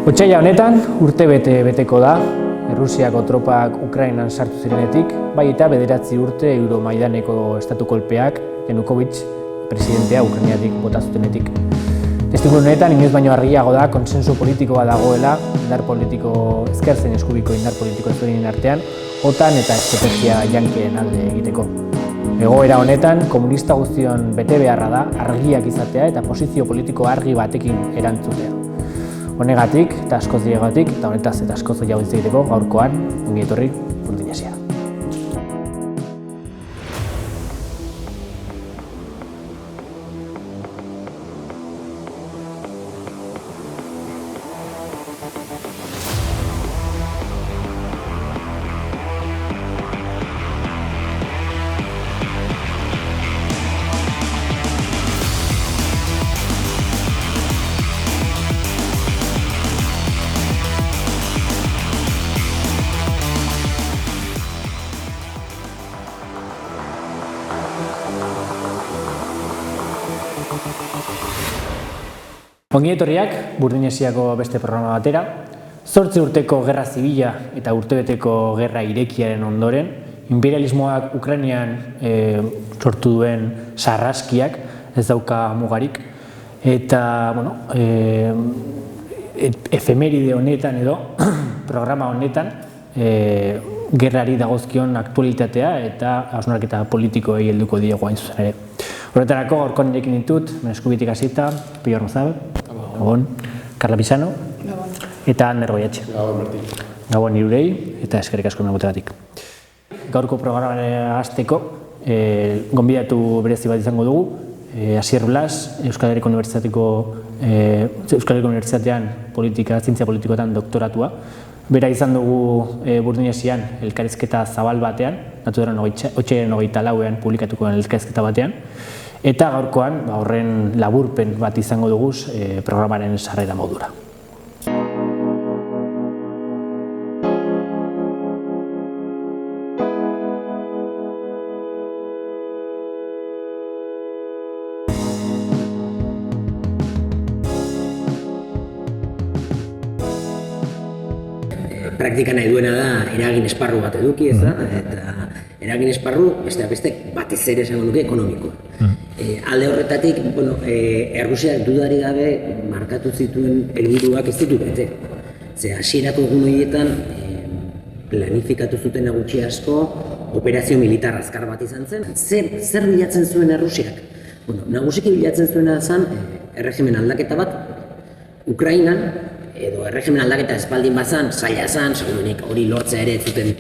Otsaila honetan urte beteko da, Errusiako tropak Ukrainan sartu zirenetik, bai eta 9 urte Euromaidaneko estatu kolpeak Yanukovych presidentea Ukrainiatik bota zutenetik. Testuinguru honetan inoiz baino argiago da konsensu politikoa dagoela indar politiko ezker zein eskubiko indar politiko ezberdinen artean, OTAN eta estrategia jankeen alde egiteko. Egoera honetan komunista guztion bete beharra da argiak izatea eta posizio politiko argi batekin erantzutea. Honegatik eta askoz diegatik eta honetaz eta askoz gehiago hitz egiteko gaurkoan ongi etorri Burdinasia. Ongi etorriak Burdinesiako beste programa batera. 8 urteko gerra zibila eta urtebeteko gerra irekiaren ondoren, imperialismoak Ukrainian sortu duen sarraskiak ez dauka mugarik. Eta, efemeride honetan edo programa honetan gerrari dagozkion aktualitatea eta hausnarketa politikoei helduko diegu hain zuzen ere. Horretarako gaurko nirekin ditut, Eskubitik hasita, Pio Armazabal, Gabon, Carla Pisano, eta Ander Goiatxe. Gabon, Martín. Gabon irurei eta eskerrik asko egoteagatik. Gaurko programaren hasteko, gonbidatu berezi bat izango dugu, Asier Blas, Euskal Herriko Unibertsitatean zientzia politikoetan doktoratua. Bera izan dugu Burdinesian elkarrizketa zabal batean, naturan otsailaren 24ean publikatuko den elkarrizketa batean, eta gaurkoan horren laburpen bat izango dugu programaren sarrera modura. Praktika nahi duena da eragin esparru bat eduki, ez da? Eta eragin esparru, besteak beste, batez ere esango nuke ekonomikoa. Alde horretatik, Errusiak dudarik gabe markatu zituen helburuak ez ditu bete. Ze hasierako egun horietan planifikatu zuten gutxi asko operazio militar azkar bat izan zen. Zer bilatzen zuen Errusiak? Nagusiki bilatzen zuena zen erregimen aldaketa bat Ukrainan, edo erregimen aldaketa espaldin bazan, zaila zan, seguruenik hori lortzea ere ez zuten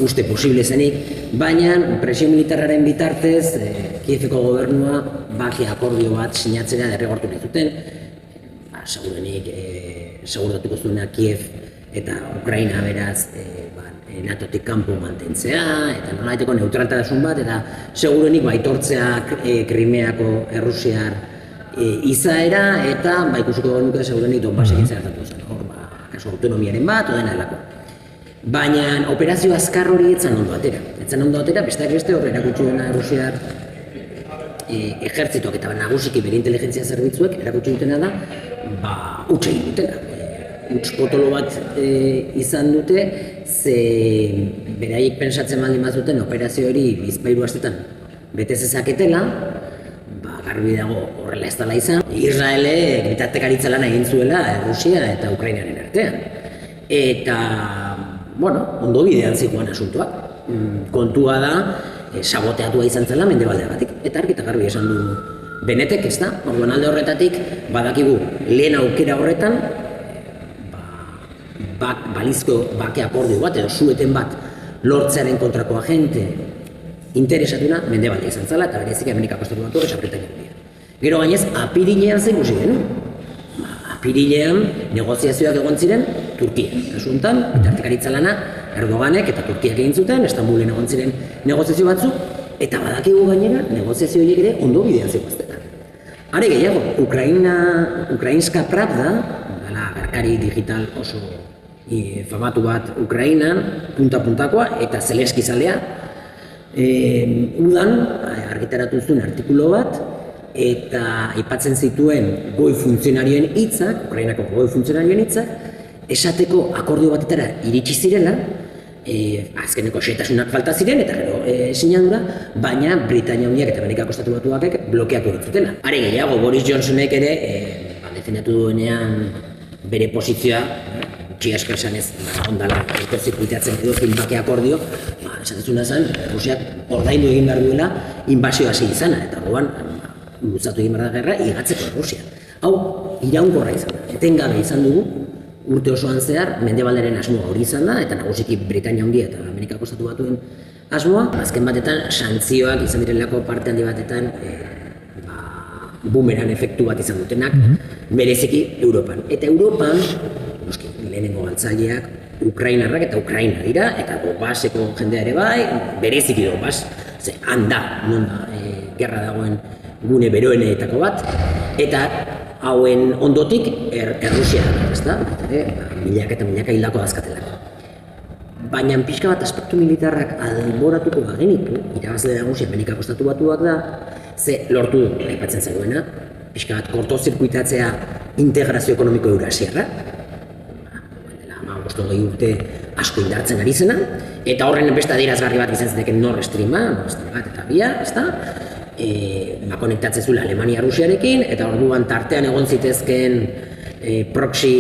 uste posible zenik, baina presio militarraren bitartez Kieveko gobernua bake akordio bat sinatzera derrigortu nahi zuten, seguruenik segurtatuko zuena Kiev eta Ukraina beraz NATOtik kanpo mantentzea, eta nolabaiteko neutraltasun bat, eta seguruenik aitortzea Krimeako errusiar izaera, eta ikusiko nuke segurenik Donbasek zertatu zen, kasu autonomiaren bat, odena helako. Baina operazio azkar hori etzan ondo atera. Besteak beste hor erakutsi dena Errusiar ejertzitoak eta nagusiki bere inteligentzia zerbitzuek erakutsi dutena da, huts egin dutela. Huts potolo bat izan dute, ze beraiek pentsatzen baldin bazuten operazio hori bizpahiru astetan bete zezaketela, garbi dago horrela ez dela izan. Israelek bitartekaritza lana egin zuela Errusia eta Ukrainaren artean. Eta, ondo bidean zikoan asuntoak. Kontua da, saboteatua izan zela mendebaldeagatik. Eta argi eta garbi esan du Benetek, ez da? Orduan alde horretatik, badakigu lehen aukera horretan, balizko bake akordio bat, edo sueten bat lortzearen kontrako agente interesatuna mendebalde izan zela, eta berezik Amerikako Estatu Batuak Britainia dira. Gero gainez, apirilean zen ikusi genuen. Apirilean negoziazioak egon ziren Turkia. Kasu honetan, bitartekaritza lana Erdoganek eta Turkiak egin zuten, Istanbulen egon ziren negoziazio batzuk, eta badakigu gainera negoziazio horiek ere ondo bidean zikoaztetan. Are gehiago, Ukrainska Pravda, garkari digital oso famatu bat Ukrainan, punta-puntakoa, eta Zeleski zalea, udan argitaratu zuen artikulu bat, eta aipatzen zituen goi funtzionarioen hitzak, Ukrainako goi funtzionarioen hitzak, esateko akordio batetara iritsi zirela, azkeneko xehetasunak falta ziren eta gero sinadura, baina Britainia Handiak eta Amerikako Estatu Batuak blokeatu ditzutela. Are gehiago, Boris Johnsonek ere defendatu duenean bere posizioa, txiaska esan ez, ondala, zirkuitatzen edo filmbake akordio, esatezuna zen, Rusiak ordaindu egin behar duela inbazioa hasi izana, eta orduan luzatu egin behar da gerra igatzeko Rusia. Hau, iraunkorra izan da, etengabe izan dugu, urte osoan zehar, mendebalderen asmoa hori izan da, eta nagusiki Britainia Handia eta Amerikako Estatu Batuen asmoa, azken batetan, santzioak izan direlako parte handi batetan, bumeran efektu bat izan dutenak, bereziki Europan. Eta Europan, lehenengo galtzaileak, Ukrainarrak eta Ukraina dira, eta Donbaseko jendea ere bai, bereziki Donbas, ze handa, non da, gerra dagoen gune beroenetako bat, eta hauen ondotik Errusia da, ezta? Milaka eta milaka hildako dazkatelako. Baina pixka bat aspektu militarrak alboratuko bagenitu, irabazle nagusia Amerikako Estatu Batuak da, ze lortu du, aipatzen zegoena, pixka bat kortozirkuitatzea integrazio ekonomiko eurasiarra, urte asko indartzen ari zena, eta horren beste adierazgarri bat izan zeteken Nord Streama, bat eta bia, ezta? Konektatzen zuela Alemania-Rusiarekin, eta orduan tartean egon zitezkeen proxy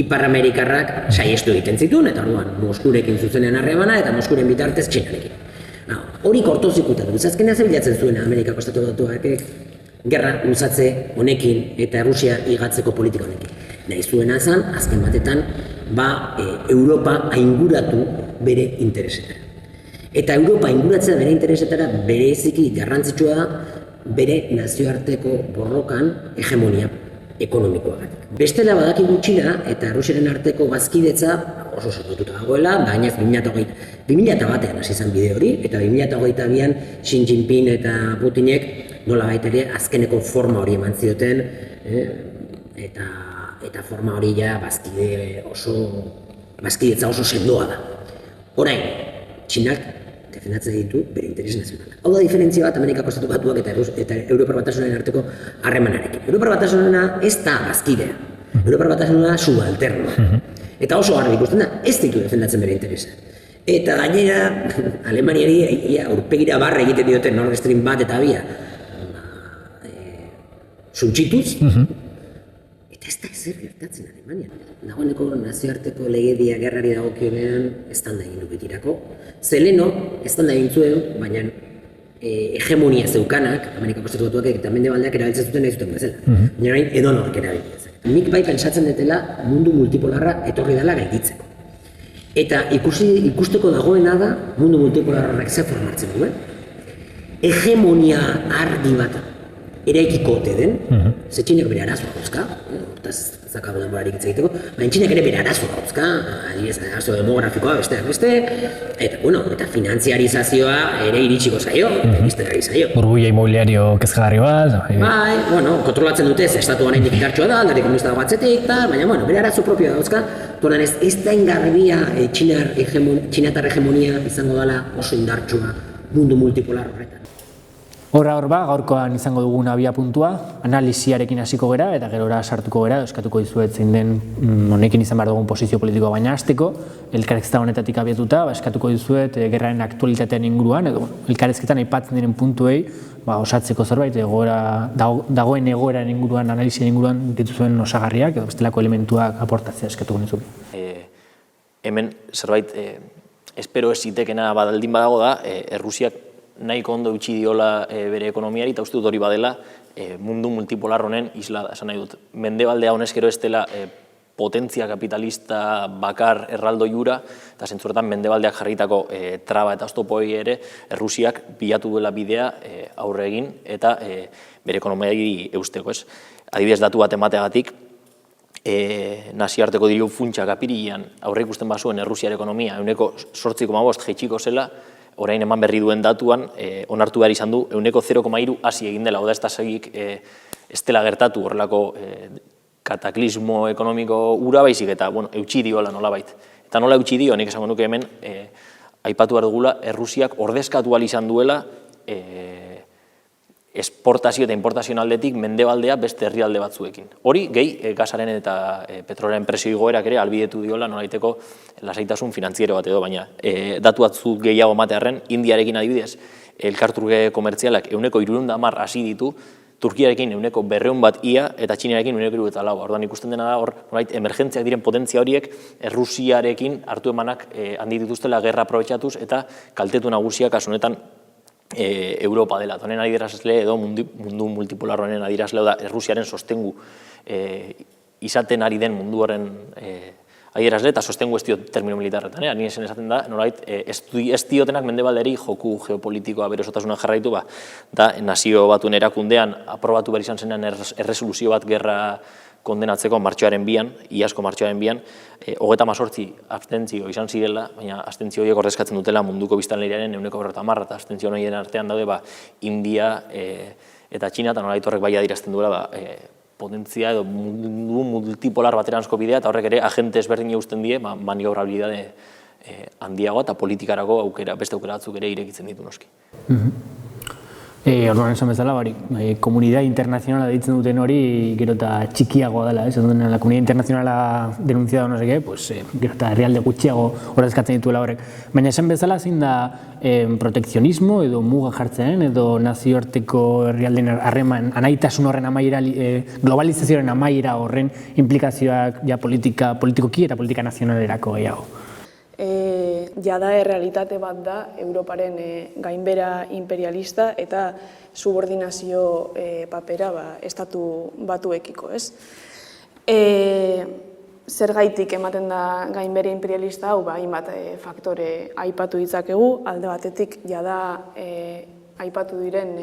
Ipar-Amerikarrak saiestu egiten zituen, eta orduan Moskurekin zuzenean harremana, eta Moskuren bitartez Txinarekin. Hori kortozirkuitatu, azkenean bilatzen zuen Amerikako Estatu Batuak gerra luzatze honekin eta Rusia igatzeko politika honekin. Nahi zuena zen, azken batetan, Europa ainguratu bere interesetara. Eta Europa ainguratzea bere interesetara bereziki garrantzitsua da bere nazioarteko borrokan hegemonia ekonomikoagatik. Bestela badakigu Txina eta Rusiaren arteko bazkidetza oso sortuta dagoela, baina 2001ean hasi zen bide hori, eta 2022an Xi Jinping eta Putinek nolabait ere azkeneko forma hori eman zioten, eta forma hori ja bazkidetza oso sendoa da. Orain, Txinak defendatzen ditu bere interes nazionalak. Hau da diferentzia bat Amerikako Estatu Batuak eta Europar Batasunaren arteko harremanarekin. Europar Batasuna ez da bazkidea, Europar Batasuna subalternoa. Eta oso garbi ikusten da, ez ditu defendatzen bere interesa. Eta gainera, Alemaniari aurpegira barra egiten dioten Nord Stream bat eta bia suntsituz, eta ez da ezer gertatzen Alemanian. Dagoeneko nazioarteko legedia gerrari dagokionean eztanda egin du betirako. Zeleno, eztanda egin zuen, baina hegemonia zeukanak, Amerikako Estatu Batuak eta Mendebaldeak erabiltzen zuten nahi zuten bezala. Baina orain edonork erabiltzen. Nik bai pentsatzen dutela mundu multipolarra etorri dela gainditzeko. Eta ikusteko dagoena da mundu multipolarrak ze formatzen duen. Hegemonia argi bat eraikiko ote den, ze Txinak bere arazoa dauzka, hortaz zakago denborarik hitz egiteko, baina Txinak ere bere arazoa dauzka, adibidez arazo demografikoa besteak beste, eta finantziarizazioa ere iritsiko zaio, bizterari zaio. Burbuila inmobiliario kezkagarri bat. Bai, kontrolatzen dute, estatu honetik indartsua da, alderdi komunista dago atzetik, baina bere arazo propioa dauzka, tonan ez da ingarbia txinatar hegemonia izango dela oso indartsua mundu multipolar horretan. Hor gaurkoan izango dugun abia puntua, analisiarekin hasiko gera eta gerora sartuko gera, eskatuko dizuet zein den honekin izan behar dugun posizio politikoa, baina hasteko, elkarrizketa honetatik abiatuta, eskatuko dizuet gerraren aktualitatean inguruan, edo elkarrizketan aipatzen diren puntuei osatzeko zerbait, dagoen egoeraren inguruan, analizien inguruan dituzuen osagarriak, edo bestelako elementuak aportatzea eskatuko nizuke. Hemen zerbait, espero ez zitekena badaldin badago da, Errusiak nahiko ondo eutxi diola bere ekonomiari, eta uste dut hori badela mundu multipolar honen isla da, esan nahi dut. Mendebaldea honezkero ez dela potentzia kapitalista bakar erraldoi hura, eta zentzuretan Mendebaldeak jarritako traba eta oztopoi ere Errusiak bilatu duela bidea aurre egin eta bere ekonomiari eusteko, ez. Adibidez datu bat emateagatik, nazioarteko diru funtsak apirilean aurre ikusten bazuen Errusiar ekonomia 8,5 jaitsiko zela, orain eman berri duen datuan, onartu behar izan du, 0,3 hasi egin dela, oda ez da segik ez dela gertatu horrelako kataklismo ekonomiko ura baizik eta, eutxi diola nolabait. Eta nola eutxi dio, nik esango nuke hemen, aipatu behar dugula, Errusiak ordezkatu ahal izan duela esportazio eta importazio aldetik mendebaldea beste herrialde batzuekin. Hori, gehi, gasaren eta petrolaren presio igoerak ere albidetu diola nolaiteko lasaitasun finantziero bat edo, baina datu batzuk gehiago matearren, Indiarekin adibidez, elkartruke komertzialak 170 hasi ditu, Turkiarekin 200 bat ia, eta Txinarekin 174. Orduan ikusten dena da, hor, emergentziak diren potentzia horiek, Errusiarekin hartu emanak handi dituztela gerra aprobetxatuz, eta kaltetu nagusiak kasunetan Europa dela. Honen adierazle edo mundu multipolar honen adierazle da Errusiaren sostengu izaten ari den mundu horren adierazle, eta sostengu ez diot termino militarretan. Ni esaten da, nolait, ez diotenak mendebalderi joku geopolitikoa berosotasuna jarraitu, da nazio batuen erakundean aprobatu behar izan zenean erresoluzio bat gerra kondenatzeko martxoaren 2, iazko martxoaren 2, 38 abstentzio izan zirela, baina abstentzio horiek ordezkatzen dutela munduko biztanleriaren 150, eta abstentzio horien artean daude India eta Txina, eta nolait horrek bai adierazten duela potentzia edo mundu multipolar bateranzko bidea, eta horrek ere agente ezberdin eusten die maniobrabilidade handiagoa eta politikarako beste aukera batzuk ere irekitzen ditu noski. Orduan esan bezala, komunidad internazionala deitzen duten hori gero eta txikiagoa dela, la comunidad internazionala denunciado no sé qué, gero eta herrialde gutxiago ordezkatzen dituela horrek. Baina esan bezala zein da protekzionismo edo muga jartzen edo nazioarteko herrialden harreman anaitasun horren amaiera, globalizazioaren amaiera horren implikazioak politikoki eta politika nazionalerako gehiago. Jada errealitate bat da Europaren gainbera imperialista eta subordinazio papera estatu batuekiko, ez? Zergaitik ematen da gainbera imperialista hau, hainbat faktore aipatu ditzakegu, alde batetik jada aipatu diren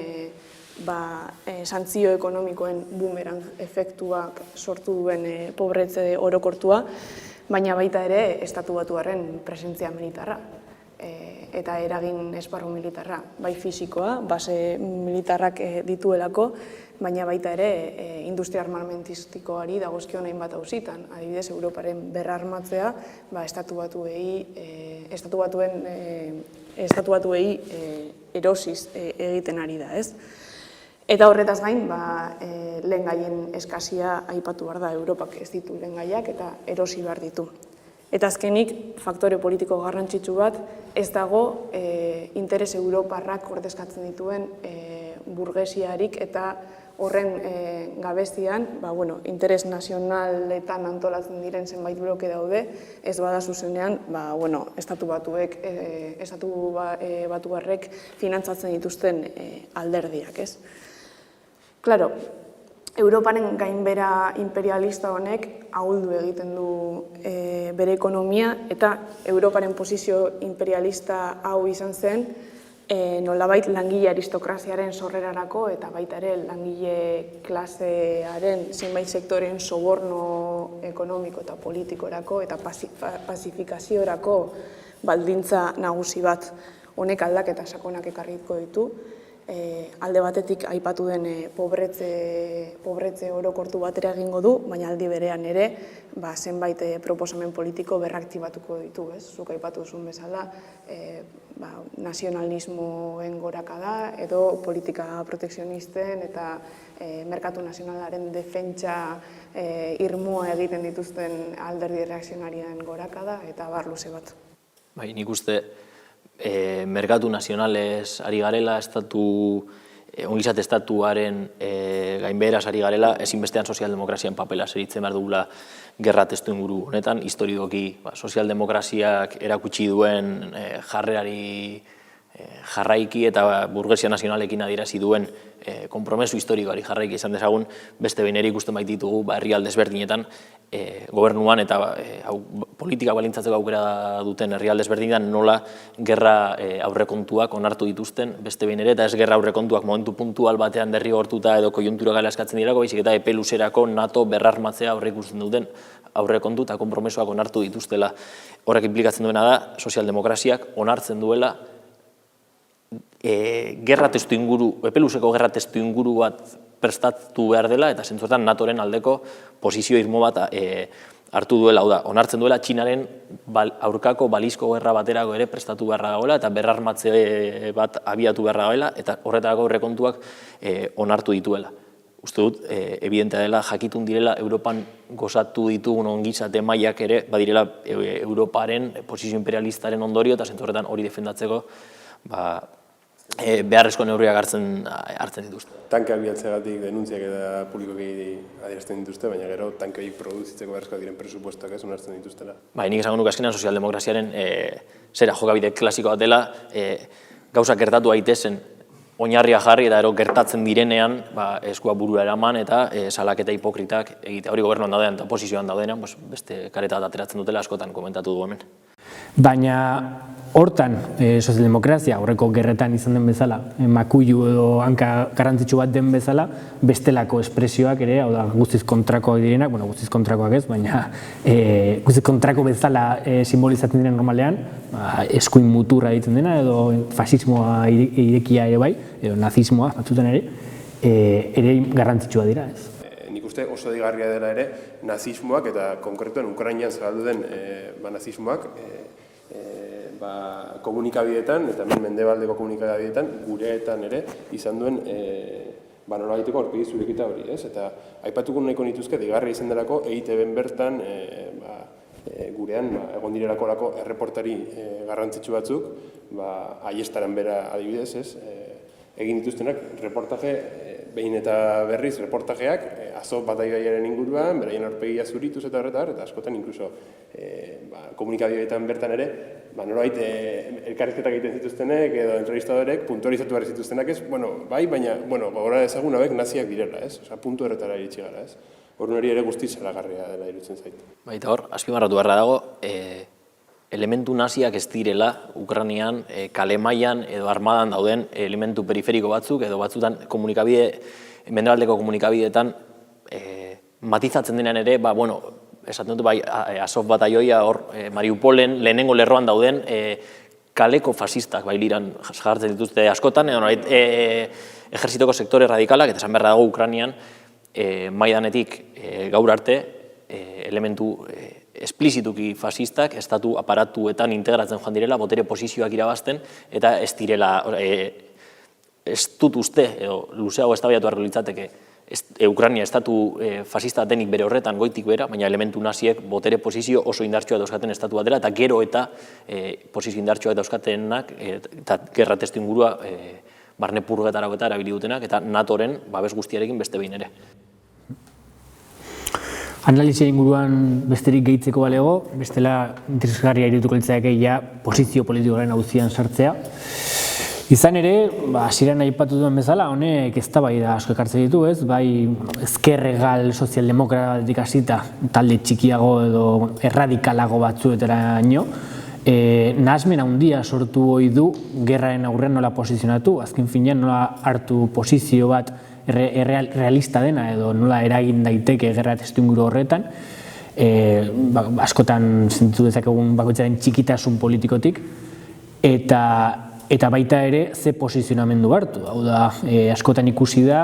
santzio ekonomikoen boomerang efektuak sortu duen pobretze orokortua, baina baita ere estatu batuarren presentzia militarra eta eragin esparru militarra, bai fisikoa, base militarrak dituelako, baina baita ere industria armamentistikoari dagozkion hainbat auzitan. Adibidez, Europaren berrarmatzea estatu batuei erosiz egiten ari da, ez? Eta horretaz gain, lehen gaien eskazia aipatu behar da, Europak ez ditu lehen gaiak eta erosi behar ditu. Eta azkenik, faktore politiko garrantzitsu bat, ez dago interes europarrak ordezkatzen dituen burgesiarik eta horren gabestian, interes nazionaletan antolatzen diren zenbait bloke daude, ez bada zuzenean, estatu batuarrek finantzatzen dituzten alderdiak, ez? Claro, Europaren gainbera imperialista honek ahuldu egiten du bere ekonomia eta Europaren posizio imperialista hau izan zen nolabait langile aristokraziaren sorrerarako eta baita ere langile klasearen zenbait sektoren soborno ekonomiko eta politikorako eta pasifikaziorako baldintza nagusi bat. Honek aldaketa sakonak ekarriko ditu. Alde batetik aipatu den pobretze orokortu batera egingo du, baina aldi berean ere zenbait proposamen politiko berraktibatuko ditu, ez? Zuk aipatu duzun bezala, nazionalismoen gorakada edo politika protekzionisten eta merkatu nazionalaren defentsa irmoa egiten dituzten alderdi reakzionarien gorakada eta bar luze bat. Nik uste merkatu nazionalez ari garela, ongizate estatuaren gainbeheraz ari garela, ezinbestean sozialdemokrazian papela zeritzen behar dugula gerra testuinguru honetan, historikoki sozialdemokraziak erakutsi duen jarrerari jarraiki eta burgesia nazionalekin adierazi duen konpromesu historikoari jarraiki izan dezagun, beste behin ere ikusten baititugu herrialde ezberdinetan gobernuan eta politika balintzatzeko aukera duten herrialde ezberdinetan nola gerra aurrekontuak onartu dituzten, beste behin ere, eta ez gerra aurrekontuak momentu puntual batean derrigortuta edo konjuntura gala eskatzen dirako, baizik eta epe luzerako NATO berrarmatzea aurre ikusten duten aurrekontu eta konpromesuak onartu dituztela. Horrek inplikatzen duena da, sozialdemokraziak onartzen duela gerra testu inguru, epeluzeko gerra testu inguru bat prestatu behar dela, eta zentzuetan NATOren aldeko posizio irmo bat hartu duela, hau da, onartzen duela Txinaren aurkako balizko gerra baterako ere prestatu beharra dagoela eta berrarmatze bat abiatu beharra dagoela eta horretarako aurrekontuak onartu dituela. Uste dut, evidentea dela, jakitun direla Europan gozatu ditugun ongizate mailak ere, badirela Europaren posizio imperialistaren ondorio eta zentzu horretan hori defendatzeko beharrezko neurriak hartzen dituzte. Tankeak bilatzeagatik denuntziak eta publikoki adierazten dituzte, baina gero tanke horiek produzitzeko beharrezkoak diren presupuestoak ez onartzen dituztela. Nik esango nuke azkenean sozialdemokraziaren zera jokabide klasiko bat dela, gauzak gertatu daitezen oinarria jarri eta gertatzen direnean eskua burua eraman eta salaketa hipokritak egitea. Hori gobernuan daudean eta oposizioan daudenean beste kareta bat ateratzen dutela askotan komentatu du hemen. Baina hortan sozialdemokrazia aurreko gerretan izan den bezala, makuilu edo hanka garrantzitsu bat den bezala, bestelako espresioak ere, hau da guztiz kontrakoak direnak, bueno, guztiz kontrakoak ez, baina guztiz kontrako bezala simbolizatzen diren normalean, eskuin muturra egiten dena edo fasismoa irekia ere bai, edo nazismoa batzutan ere garrantzitsua dira ez. Nik uste oso deigarria dela ere nazismoak eta konkretuen Ukrainian zabaldu den nazismoak komunikabideetan eta mendebaldeko komunikabideetan gureetan ere izan duen nolabaiteko aurpegi zurekita hori, ez? Eta aipatuko nahiko nituzke deigarria izan delako EITB-en bertan gurean egon direlako erreportari garrantzitsu batzuk Aiestaran bera adibidez, ez? Egin dituztenak reportaje behin eta berriz reportajeak Azov batailaiaren inguruan, beraien aurpegia zurituz eta horretar, eta askotan inkluso komunikabideetan bertan ere nolabait elkarrizketak egiten zituztenek edo entrevistadorek puntualizatu behar zituztenak ez, bai, baina gogora ezagun hauek naziak direla, ez? Osa, puntu horretara iritsi gara, ez? Horren hori ere guztiz salagarria dela irutzen zait. Baita hor, azpimarratu beharra dago, elementu naziak ez direla Ukrainian, kale mailan edo armadan dauden elementu periferiko batzuk edo batzutan mendebaldeko komunikabideetan matizatzen denean ere, esaten dut, Azov bataioia hor Mariupolen lehenengo lerroan dauden kaleko fasistak liran jartzen dituzte askotan, ejertzitoko sektore radikalak, eta esan behar dago Ukrainian, Maidanetik gaur arte, elementu esplizituki fasistak, estatu aparatuetan integratzen joan direla, botere posizioak irabazten, eta ez direla, ez dut uste, edo luzeago eztabaidatu beharko litzateke, Ukrainia estatu fasista denik bere horretan goitik bera, baina elementu naziek botere posizio oso indartsuak dauzkaten estatu bat dela, eta gero eta posizio indartsuak dauzkatenak eta gerra testu ingurua barne purgetarako eta erabili dutenak, eta NATOren babes guztiarekin beste behin ere. Analizia inguruan besterik gehitzeko balego, bestela interesgarria irutuko litzateke posizio politikoaren auzian sartzea. Izan ere, hasieran aipatu duen bezala, honek eztabaida asko ekartzen ditu, ez? Bai, ezkerregal sozialdemokratik hasita talde txikiago edo erradikalago batzuetaraino, nahasmen handia sortu ohi du gerraren aurrean nola posizionatu, azken finean nola hartu posizio bat realista dena edo nola eragin daiteke gerra testuinguru horretan, askotan sentitu dezakegun bakoitzaren txikitasun politikotik, eta baita ere ze posizionamendu hartu. Hau da, askotan ikusi da,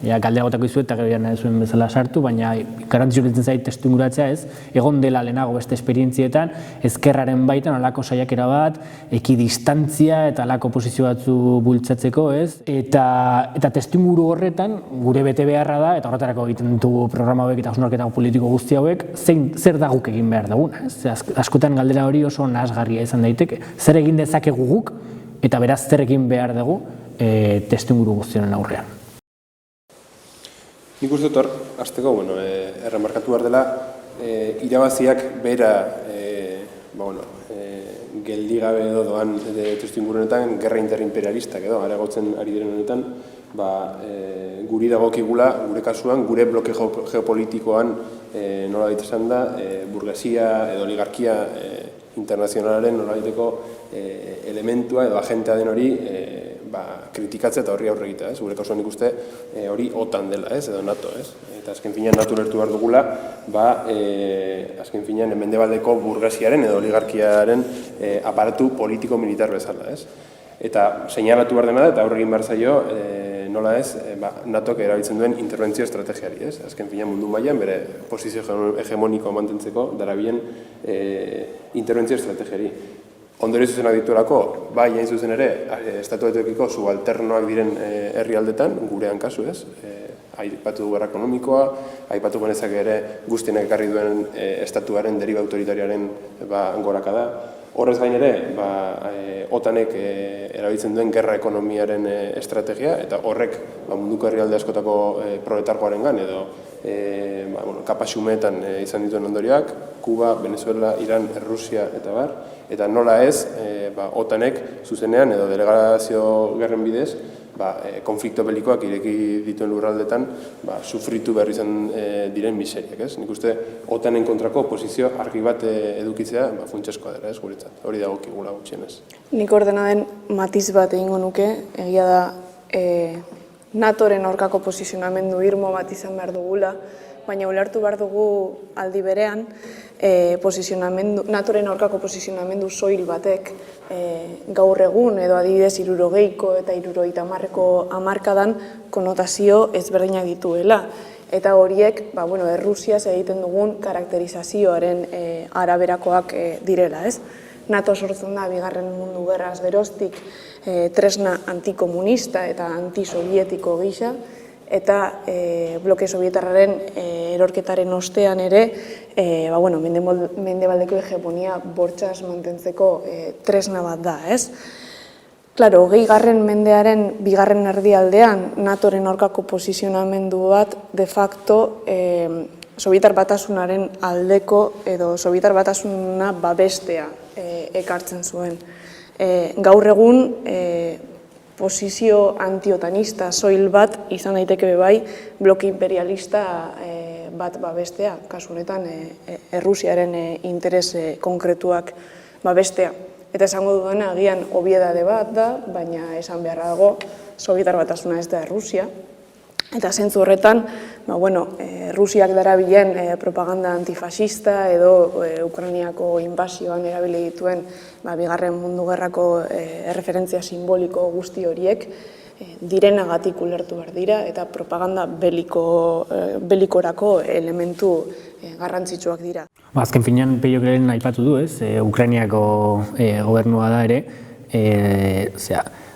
galdea botako izuet eta gero nahi zuen bezala sartu, baina garrantzitsu gelditzen zait testuinguratzea ez, egon dela lehenago beste esperientzietan, ezkerraren baitan alako saiakera bat, ekidistantzia eta alako posizio batzu bultzatzeko ez, eta testuinguru horretan gure bete beharra da, eta horretarako egiten ditugu programa hauek eta hausnarketa politiko guzti hauek, zer da guk egin behar duguna. Askotan galdera hori oso nahasgarria izan daiteke, zer egin dezakegu guk, eta beraz zer egin behar dugu testuinguru guztionen aurrean. Nik uste dut hor, hasteko, erremarkatu behar dela, irabaziak bera geldigabe edo doan testuinguru honetan gerra interimperialistak edo, areagotzen ari diren honetan, guri dagokigula, gure kasuan, gure bloke geopolitikoan nolabait esan da, burgesia edo oligarkia internazionalaren nolabaiteko elementua edo agentea den hori kritikatzea eta horri aurre egitea, gure kasuan ikuste hori OTAN dela, edo NATO, eta azken finean NATO lertu behar dugula, azken finean mendebaldeko burgesiaren edo oligarkiaren aparatu politiko-militar bezala, eta seinalatu behar dena da, eta aurre egin behar zaio nola ez, NATOk erabiltzen duen interbentzio estrategiari, ez? Azken finean mundu mailan bere posizio hegemonikoa mantentzeko darabilen interbentzio estrategiari. Ondorio zuzenak dituelako, bai hain zuzen ere, estatu batuekiko subalternoak diren herrialdetan, gurean kasu ez, aipatu du gerra ekonomikoa, aipatu genezake ere guztienak ekarri duen estatuaren deriba autoritarioaren gorakada. Horrez gain ere, OTAnek erabiltzen duen gerra ekonomiaren estrategia, eta horrek munduko herrialde askotako proletargoarengan edo kapasumeetan izan dituen ondorioak, Kuba, Venezuela, Iran, Errusia eta bar, eta nola ez, OTAnek zuzenean edo delegazio gerren bidez, konflikto belikoak ireki dituen lurraldetan sufritu behar izan diren miseriak, ez? Nik uste OTAnen kontrako posizio argi bat edukitzea funtsezkoa dela, ez, guretzat. Hori dagokigula gutxienez. Nik ordena den matiz bat egingo nuke, egia da NATOren aurkako posizionamendu irmo bat izan behar dugula, baina ulertu behar dugu aldi berean NATOren aurkako posizionamendu soil batek gaur egun edo adibidez 60ko eta 70ko hamarkadan konotazio ezberdinak dituela. Eta horiek, Errusiaz egiten dugun karakterizazioaren araberakoak direla, ez? NATO sortzen da Bigarren Mundu Gerraz geroztik tresna antikomunista eta antisovietiko gisa, eta bloke sovietarraren erorketaren ostean ere mendebaldeko hegemonia bortxaz mantentzeko tresna bat da, ez? Klaro, 20. mendearen bigarren erdialdean NATOren aurkako posizionamendu bat de facto Sobietar Batasunaren aldeko edo Sobietar Batasuna babestea ekartzen zuen. Gaur egun posizio antiotanista soil bat izan daiteke bai bloke imperialista bat babestea, kasu honetan Errusiaren interes konkretuak babestea. Eta esango duena agian obiedade bat da, baina esan beharra dago Sobietar Batasuna ez da Errusia. Eta zentzu horretan, Rusiak darabilen propaganda antifasista edo Ukrainiako inbasioan erabili dituen Bigarren Mundu Gerrako erreferentzia simboliko guzti horiek direnagatik ulertu behar dira eta propaganda belikorako elementu garrantzitsuak dira. Azken finean Peiok lehen aipatu du, ez? Ukrainiako gobernua da ere,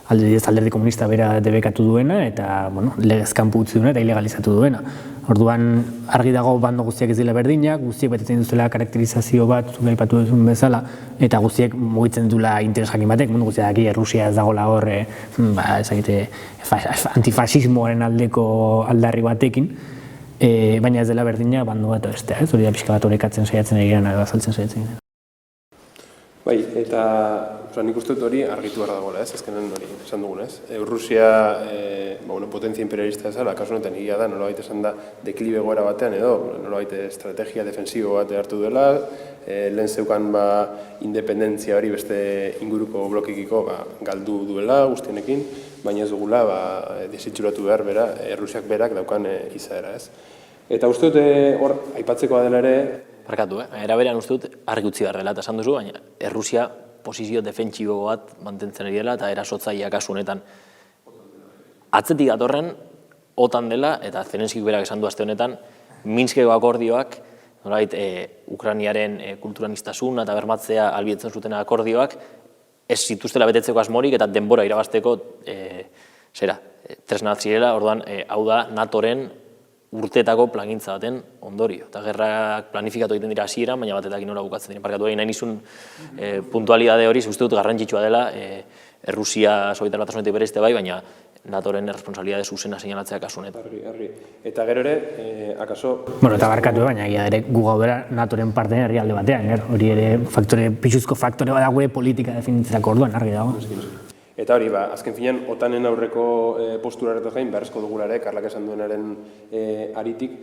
alderdi komunista bera debekatu duena eta legez kanpo utzi duena eta ilegalizatu duena. Orduan argi dago bando guztiak ez dira berdinak, guztiek betetzen duzela karakterizazio bat, zuk aipatu duzun bezala, eta guztiek mugitzen dula interes jakin batek, mundu guztiak daki Errusia ez dagoela hor antifasismoaren aldeko aldarri batekin, baina ez dela berdina bando bat bestea, ez? Hori da pixka bat orekatzen saiatzen egiren, azaltzen saiatzen egiren. Bai, eta nik uste dut hori argitu behar dagoela, ez? Azkenen hori esan dugun, ez? Rusia potentzia imperialista ezala, kasu honetan egia da, nolabait esan da deklibe egoera batean edo nolabait estrategia defensibo bat hartu duela, lehen zeukan independentzia hori beste inguruko blokikiko galdu duela guztienekin, baina ez dugula desitxuratu behar bera, Errusiak berak daukan izaera, ez? Eta uste dut hor aipatzekoa dela ere, Barkatu, eraberean uste dut argi utzi behar dela, eta esan duzu, baina Errusia posizio defentsibo bat mantentzen ari dela eta erasotzailea kasu honetan. Atzetik datorren OTAN dela, eta Zelenskik berak esan du aste honetan, Minskeko akordioak, nolabait Ukrainiaren kulturanistasun eta bermatzea ahalbidetzen zuten akordioak, ez zituztela betetzeko asmorik eta denbora irabazteko tresna bat zirela, orduan hau da NATOren urteetako plangintza baten ondorio. Eta gerrak planifikatu egiten dira hasieran, baina batetak nola bukatzen diren. Parkatu egin nahi nizun puntualidade hori, uste dut garrantzitsua dela, Errusia Sobietar Batasunetik bereizte bai, baina NATOren responsabilidade zuzena seinalatzea kasu honetan. Eta gero ere, akaso... Eta barkatu, baina egia ere gu gaudela NATOren parten herrialde batean, hori ere pixuzko faktore bada gure politika definitzerako orduan, argi dago. Eta hori, azken finean, OTAnen aurreko postura hartu gain, beharrezko dugula ere, Karlak esan duenaren aritik,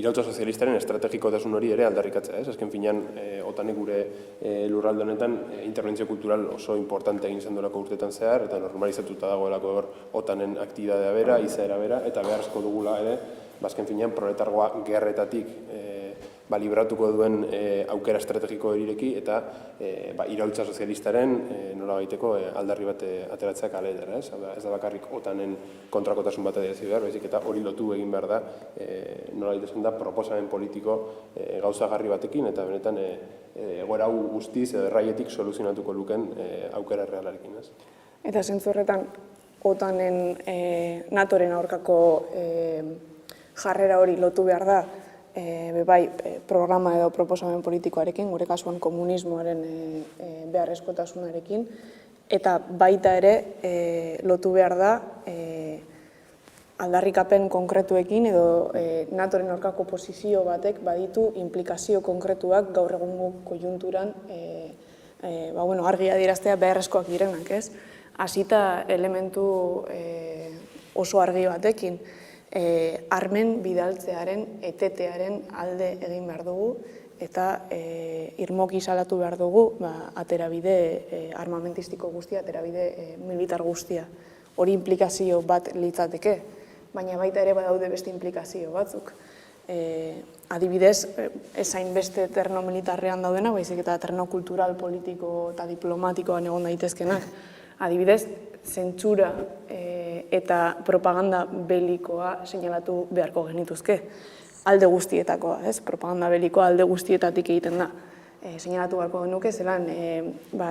irautza sozialistaren estrategikotasun hori ere aldarrikatzea, ez? Azken finean, OTAnek gure lurralde honetan interbentzio kultural oso importante egin zen duelako urtetan zehar, eta normalizatuta dagoelako hor OTAnen aktibitatea bera, izaera bera, eta beharrezko dugula ere, azken finean, proletargoa gerretatik libratuko duen aukera estrategiko horirekin eta iraultza sozialistaren nolabaiteko aldarri bat ateratzeak aletara, ez da bakarrik OTAN-en kontrakotasun bat adierazi behar, baizik eta hori lotu egin behar da nolabait esan da proposamen politiko gauzagarri batekin eta benetan egoera hau guztiz erraietik soluzionatuko luken aukera errealarekin. Eta zentzu horretan, OTAN-en NATOren aurkako jarrera hori lotu behar da, programa edo proposamen politikoarekin, gure kasuan komunismoaren beharrezkotasunarekin, eta baita ere lotu behar da aldarrikapen konkretuekin edo NATOren aurkako posizio batek baditu implikazio konkretuak gaur egungo koiunturan argi adieraztea beharrezkoak direnak, ez? Hasita elementu oso argi batekin, armen bidaltzearen, etetearen alde egin behar dugu, eta irmoki salatu behar dugu aterabide armamentistiko guztia, aterabide militar guztia. Hori implikazio bat litzateke, baina baita ere badaude beste implikazio batzuk. Adibidez, ezain beste terno militarrean daudena, baizik eta terno kultural, politiko eta diplomatikoan egon daitezkenak. Adibidez, zentsura eta propaganda belikoa seinalatu beharko genituzke. Alde guztietakoa, ez? Propaganda belikoa alde guztietatik egiten da. Seinalatu beharko genuke, zelan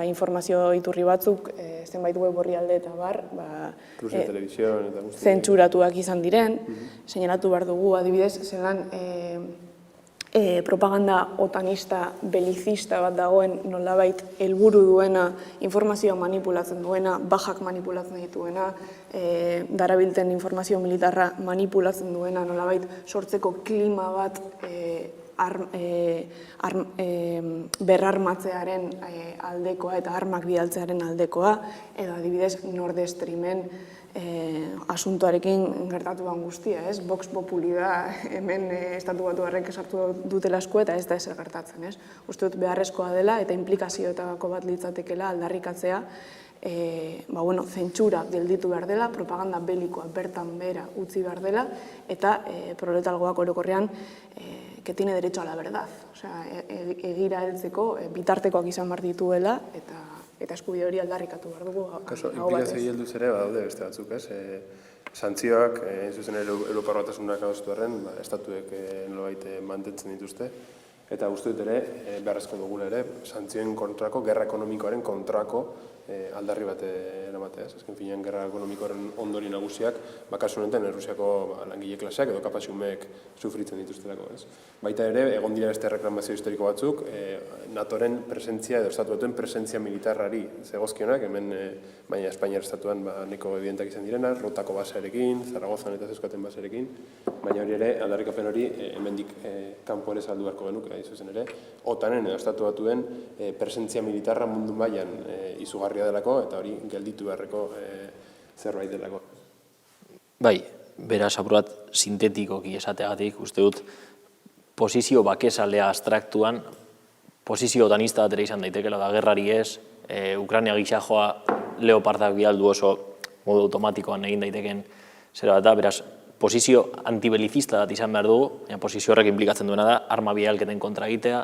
informazio iturri batzuk, zenbait web orrialde eta bar, zentzuratuak izan diren, seinalatu behar dugu, adibidez, zelan propaganda otanista, belizista bat dagoen nolabait helburu duena, informazioa manipulatzen duena, bajak manipulatzen dituena, darabilten informazio militarra manipulatzen duena, nolabait sortzeko klima bat berrarmatzearen aldekoa eta armak bidaltzearen aldekoa, edo adibidez Nord Streamen asuntoarekin gertatuan guztia, ez? Vox Populi da hemen estatu batuarrek esartu dutela esku eta ez da ezer gertatzen, ez? Uste dut beharrezkoa dela eta implikazioetako bat litzatekela aldarrikatzea zentsura gelditu behar dela, propaganda belikoa bertan behera utzi behar dela eta proletalgoak orokorrean que tiene derecho a la verdad. Egira heltzeko bitartekoak izan behar dituela eta eskubide hori aldarrikatu behar dugu. Implikazio helduz ere badaude beste batzuk, ez? Santzioak, zuzen Europar Batasunak adostu arren, estatuek nolabait mantentzen dituzte. Eta uste dut ere, beharrezko dugula ere, santzioen kontrako, gerra ekonomikoaren kontrako aldarri bat eramatea. Azken finean, gerra ekonomikoaren ondori nagusiak, kasu honetan Errusiako langile klaseak edo kapasumeek sufritzen dituztelako. Baita ere, egon dira beste reklamazio historiko batzuk, NATOren presentzia edo estatu batuen presentzia militarrari zegozkionak, hemen baina Espainiar estatuan neko evidentak izan direna, Rotako basearekin, Zaragozan eta Zeuskaten basearekin, baina hori ere, aldarrikapen hori hemendik kanpo ere saldu beharko genuke, zuzen ere, OTAN-en edo estatu batuen presentzia militarra mundu mailan izugarria delako eta hori gelditu beharreko zerbait delako. Bai, beraz apurat sintetikoki esateagatik, uste dut, posizio bakezalea abstraktuan, posizio otanista bat ere izan daitekela da gerrari ez, Ukraina gisa joa leopardak bialdu oso modu automatikoan egin daiteken zera bat da, beraz, posizio antibelicista bat izan behar dugu, posizio horrek implikatzen duena da, arma bialketen kontra egitea,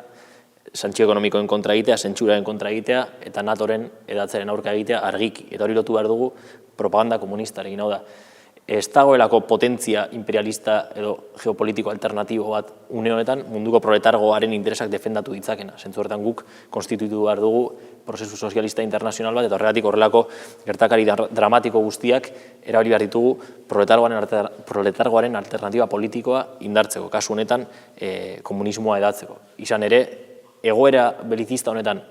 santzio ekonomikoen kontra egitea, zentzuraren kontra egitea, eta NATOren edatzaren aurka egitea argiki. Eta hori lotu behar dugu propaganda komunistarekin, hau da. Ez dagoelako potentzia imperialista edo geopolitiko alternatibo bat une honetan munduko proletargoaren interesak defendatu ditzakena. Zentzu horretan guk konstituitu behar dugu prozesu sozialista internazional bat, eta horregatik horrelako gertakari dramatiko guztiak erabili behar ditugu proletargoaren alternatiba politikoa indartzeko, kasu honetan komunismoa edatzeko. Izan ere, egoera belicista honetan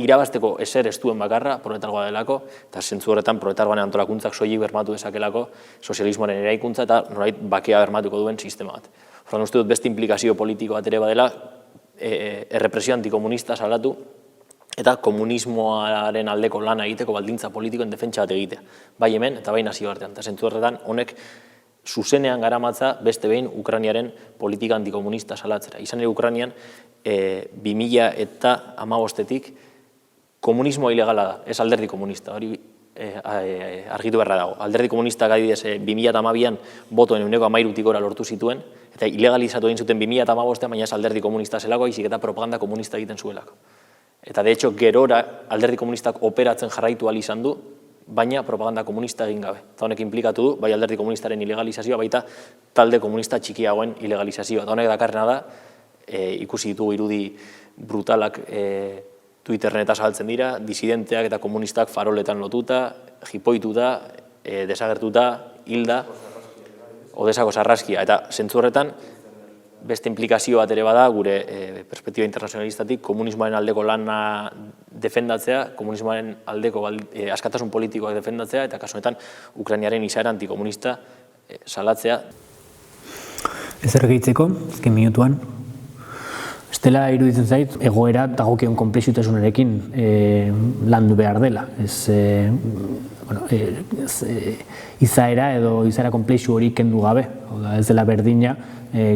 irabazteko ezer ez duen bakarra proletargoa delako, eta zentzu horretan proletargoaren antolakuntzak soilik bermatu dezakelako sozialismoaren eraikuntza eta norait bakea bermatuko duen sistema bat. Horren uste dut beste implikazio politiko bat ere badela, errepresio antikomunista salatu eta komunismoaren aldeko lana egiteko baldintza politikoen defentsa bat egitea. Bai hemen eta bai nazioartean, eta zentzu horretan honek zuzenean garamatza beste behin Ukrainiaren politika antikomunista salatzera. Izan ere Ukrainian 2015-etik komunismoa ilegala da, ez alderdi komunista. Hori argitu beharra dago. Alderdi komunistak adibidez 2012an botoen 13%tik gora lortu zituen, eta ilegalizatu egin zuten 2015, baina ez alderdi komunista zelako, haizik eta propaganda komunista egiten zuelako. Eta de hecho gerora alderdi komunistak operatzen jarraitu ahal izan du, baina propaganda komunista egin gabe. Eta honek implikatu du, bai alderdi komunistaren ilegalizazioa, baita talde komunista txikiagoen ilegalizazioa. Eta honek dakarrena da, ikusi ditugu irudi brutalak Twitterren eta zabaltzen dira, disidenteak eta komunistak faroletan lotuta, jipoituta, desagertuta, hilda, odesako sarraskia. Eta zentzu horretan, beste implikazio bat ere bada, gure perspektiba internazionalistatik, komunismoaren aldeko lana defendatzea, komunismoaren aldeko askatasun politikoak defendatzea, eta kasu honetan, Ukrainiaren izaera antikomunista salatzea. Ezer gehitzeko, azken minutuan. Estela iruditzen zait, egoera dagokion konplexutasunarekin landu behar dela. Izaera edo izaera konplexu hori kendu gabe. Ez dela berdina,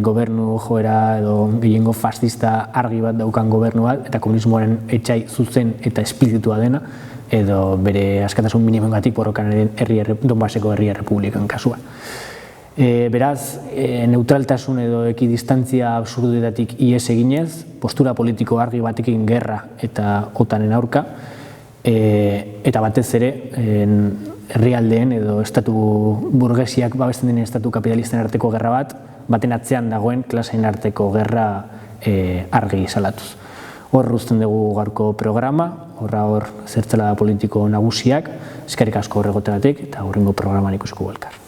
gobernu joera edo gehiengo fascista argi bat daukan gobernu bat, eta komunismoaren etxai zuzen eta esplizitua dena, edo bere askatasun minimoengatik borrokan Donbaseko herri errepublikan kasua. Beraz, neutraltasun edo ekidistantzia absurdetatik ihes eginez, postura politiko argi batekin gerra eta OTANen aurka, eta batez ere herrialdeen edo estatu burgesiak babesten den estatu kapitalisten arteko gerra bat, baten atzean dagoen klaseen arteko gerra argi salatuz. Hor uzten dugu gaurko programa, hor zertzelada politiko nagusiak, eskerrik asko horregotegatik, eta hurrengo programan ikusiko elkar.